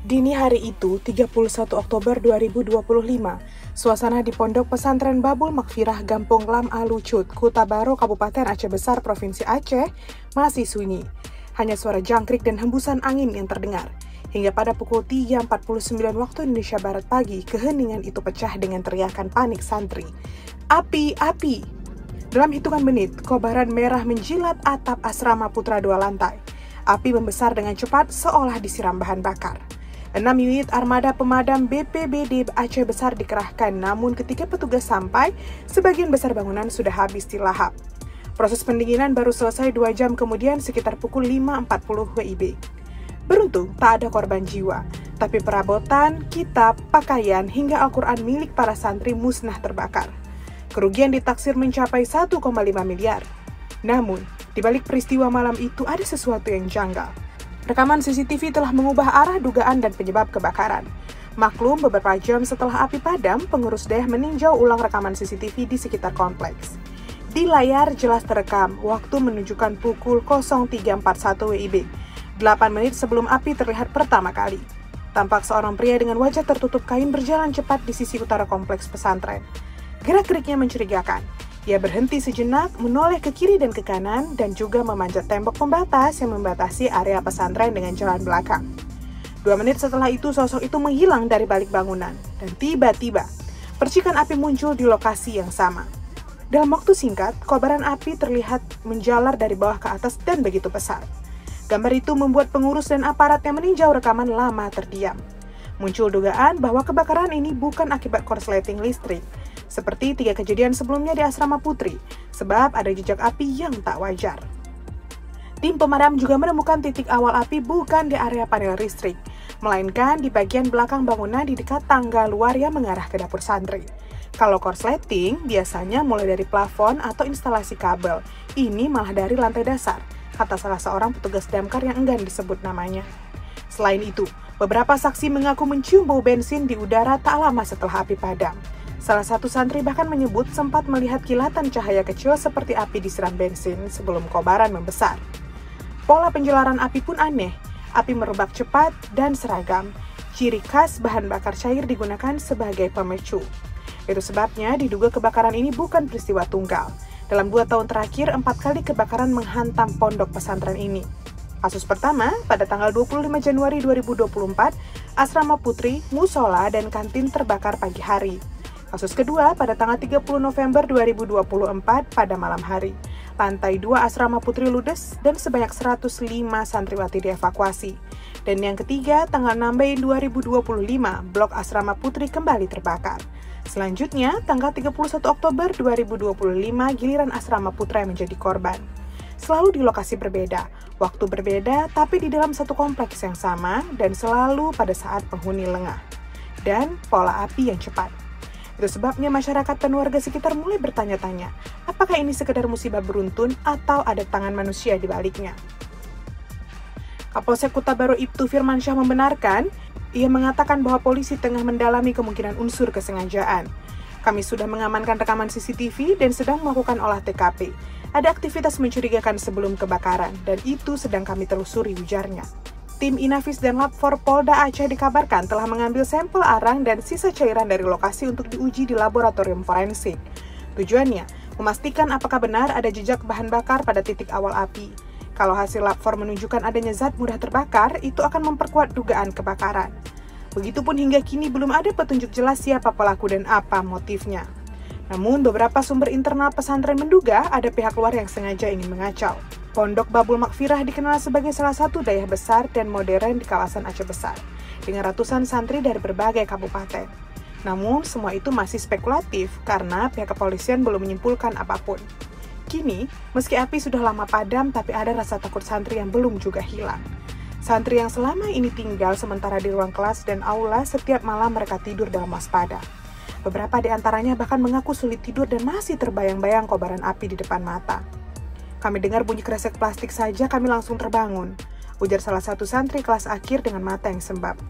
Dini hari itu, 31 Oktober 2025, suasana di Pondok Pesantren Babul Makfirah Gampung Lam Alucut, Kuta Baro, Kabupaten Aceh Besar, Provinsi Aceh, masih sunyi. Hanya suara jangkrik dan hembusan angin yang terdengar. Hingga pada pukul 3.49 waktu Indonesia Barat pagi, keheningan itu pecah dengan teriakan panik santri. Api, api! Dalam hitungan menit, kobaran merah menjilat atap asrama putra 2 lantai. Api membesar dengan cepat seolah disiram bahan bakar. 6 unit armada pemadam BPBD Aceh Besar dikerahkan, namun ketika petugas sampai, sebagian besar bangunan sudah habis dilahap. Proses pendinginan baru selesai 2 jam kemudian sekitar pukul 5.40 WIB. Beruntung, tak ada korban jiwa, tapi perabotan, kitab, pakaian, hingga Al-Quran milik para santri musnah terbakar. Kerugian ditaksir mencapai 1,5 miliar. Namun, di balik peristiwa malam itu ada sesuatu yang janggal. Rekaman CCTV telah mengubah arah dugaan dan penyebab kebakaran. Maklum, beberapa jam setelah api padam, pengurus daerah meninjau ulang rekaman CCTV di sekitar kompleks. Di layar jelas terekam, waktu menunjukkan pukul 03.41 WIB, 8 menit sebelum api terlihat pertama kali. Tampak seorang pria dengan wajah tertutup kain berjalan cepat di sisi utara kompleks pesantren. Gerak-geriknya mencurigakan. Ia berhenti sejenak, menoleh ke kiri dan ke kanan, dan juga memanjat tembok pembatas yang membatasi area pesantren dengan jalan belakang. 2 menit setelah itu, sosok itu menghilang dari balik bangunan, dan tiba-tiba, percikan api muncul di lokasi yang sama. Dalam waktu singkat, kobaran api terlihat menjalar dari bawah ke atas dan begitu besar. Gambar itu membuat pengurus dan aparat yang meninjau rekaman lama terdiam. Muncul dugaan bahwa kebakaran ini bukan akibat korsleting listrik, seperti 3 kejadian sebelumnya di asrama putri, sebab ada jejak api yang tak wajar. Tim pemadam juga menemukan titik awal api bukan di area panel listrik, melainkan di bagian belakang bangunan di dekat tangga luar yang mengarah ke dapur santri. Kalau korsleting, biasanya mulai dari plafon atau instalasi kabel. Ini malah dari lantai dasar, kata salah seorang petugas damkar yang enggan disebut namanya. Selain itu, beberapa saksi mengaku mencium bau bensin di udara tak lama setelah api padam. Salah satu santri bahkan menyebut sempat melihat kilatan cahaya kecil seperti api disiram bensin sebelum kobaran membesar. Pola penjelaran api pun aneh. Api merebak cepat dan seragam. Ciri khas bahan bakar cair digunakan sebagai pemicu. Itu sebabnya diduga kebakaran ini bukan peristiwa tunggal. Dalam 2 tahun terakhir, 4 kali kebakaran menghantam pondok pesantren ini. Kasus pertama, pada tanggal 25 Januari 2024, asrama putri, musola, dan kantin terbakar pagi hari. Kasus kedua pada tanggal 30 November 2024 pada malam hari. Lantai 2 asrama putri ludes dan sebanyak 105 santriwati dievakuasi. Dan yang ketiga, tanggal 6 Mei 2025, blok asrama putri kembali terbakar. Selanjutnya, tanggal 31 Oktober 2025, giliran asrama putra yang menjadi korban. Selalu di lokasi berbeda, waktu berbeda, tapi di dalam satu kompleks yang sama dan selalu pada saat penghuni lengah. Dan pola api yang cepat. Itu sebabnya masyarakat dan warga sekitar mulai bertanya-tanya, apakah ini sekedar musibah beruntun atau ada tangan manusia di baliknya? Kapolsek Kuta Baro Ibtu Firmansyah membenarkan, ia mengatakan bahwa polisi tengah mendalami kemungkinan unsur kesengajaan. Kami sudah mengamankan rekaman CCTV dan sedang melakukan olah TKP. Ada aktivitas mencurigakan sebelum kebakaran, dan itu sedang kami telusuri, ujarnya. Tim Inafis dan Lab 4 Polda Aceh dikabarkan telah mengambil sampel arang dan sisa cairan dari lokasi untuk diuji di laboratorium forensik. Tujuannya, memastikan apakah benar ada jejak bahan bakar pada titik awal api. Kalau hasil Lab 4 menunjukkan adanya zat mudah terbakar, itu akan memperkuat dugaan kebakaran. Begitupun hingga kini belum ada petunjuk jelas siapa pelaku dan apa motifnya. Namun, beberapa sumber internal pesantren menduga ada pihak luar yang sengaja ingin mengacau. Pondok Babul Makfirah dikenal sebagai salah satu daerah besar dan modern di kawasan Aceh Besar, dengan ratusan santri dari berbagai kabupaten. Namun, semua itu masih spekulatif karena pihak kepolisian belum menyimpulkan apapun. Kini, meski api sudah lama padam, tapi ada rasa takut santri yang belum juga hilang. Santri yang selama ini tinggal sementara di ruang kelas dan aula, setiap malam mereka tidur dalam waspada. Beberapa di antaranya bahkan mengaku sulit tidur dan masih terbayang-bayang kobaran api di depan mata. Kami dengar bunyi kresek plastik saja kami langsung terbangun, ujar salah satu santri kelas akhir dengan mata yang sembab.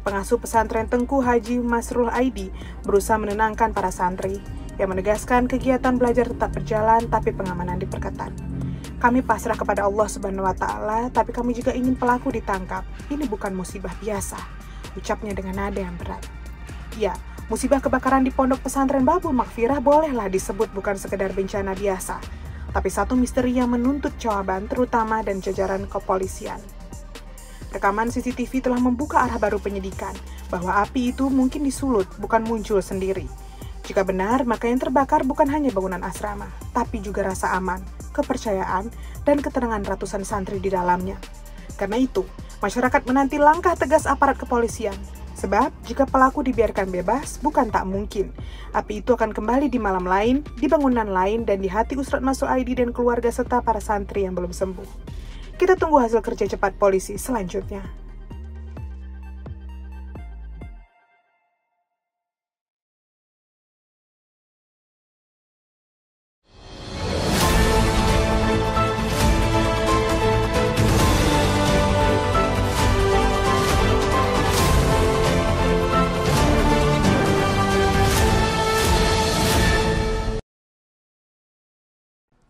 Pengasuh pesantren Tengku Haji Masrul Aidi berusaha menenangkan para santri, yang menegaskan kegiatan belajar tetap berjalan tapi pengamanan diperketat. Kami pasrah kepada Allah Subhanahu wa Ta'ala, tapi kami juga ingin pelaku ditangkap. Ini bukan musibah biasa. ucapnya dengan nada yang berat. Ya, musibah kebakaran di Pondok Pesantren Babul Maghfirah bolehlah disebut bukan sekedar bencana biasa, tapi satu misteri yang menuntut jawaban terutama dan jajaran kepolisian. Rekaman CCTV telah membuka arah baru penyidikan, bahwa api itu mungkin disulut, bukan muncul sendiri. Jika benar, maka yang terbakar bukan hanya bangunan asrama, tapi juga rasa aman, kepercayaan, dan ketenangan ratusan santri di dalamnya. Karena itu, masyarakat menanti langkah tegas aparat kepolisian. Sebab, jika pelaku dibiarkan bebas, bukan tak mungkin. Api itu akan kembali di malam lain, di bangunan lain, dan di hati Usrat Masuk Aidi dan keluarga serta para santri yang belum sembuh. Kita tunggu hasil kerja cepat polisi selanjutnya.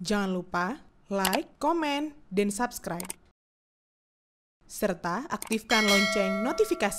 Jangan lupa like, komen, dan subscribe. Serta aktifkan lonceng notifikasi.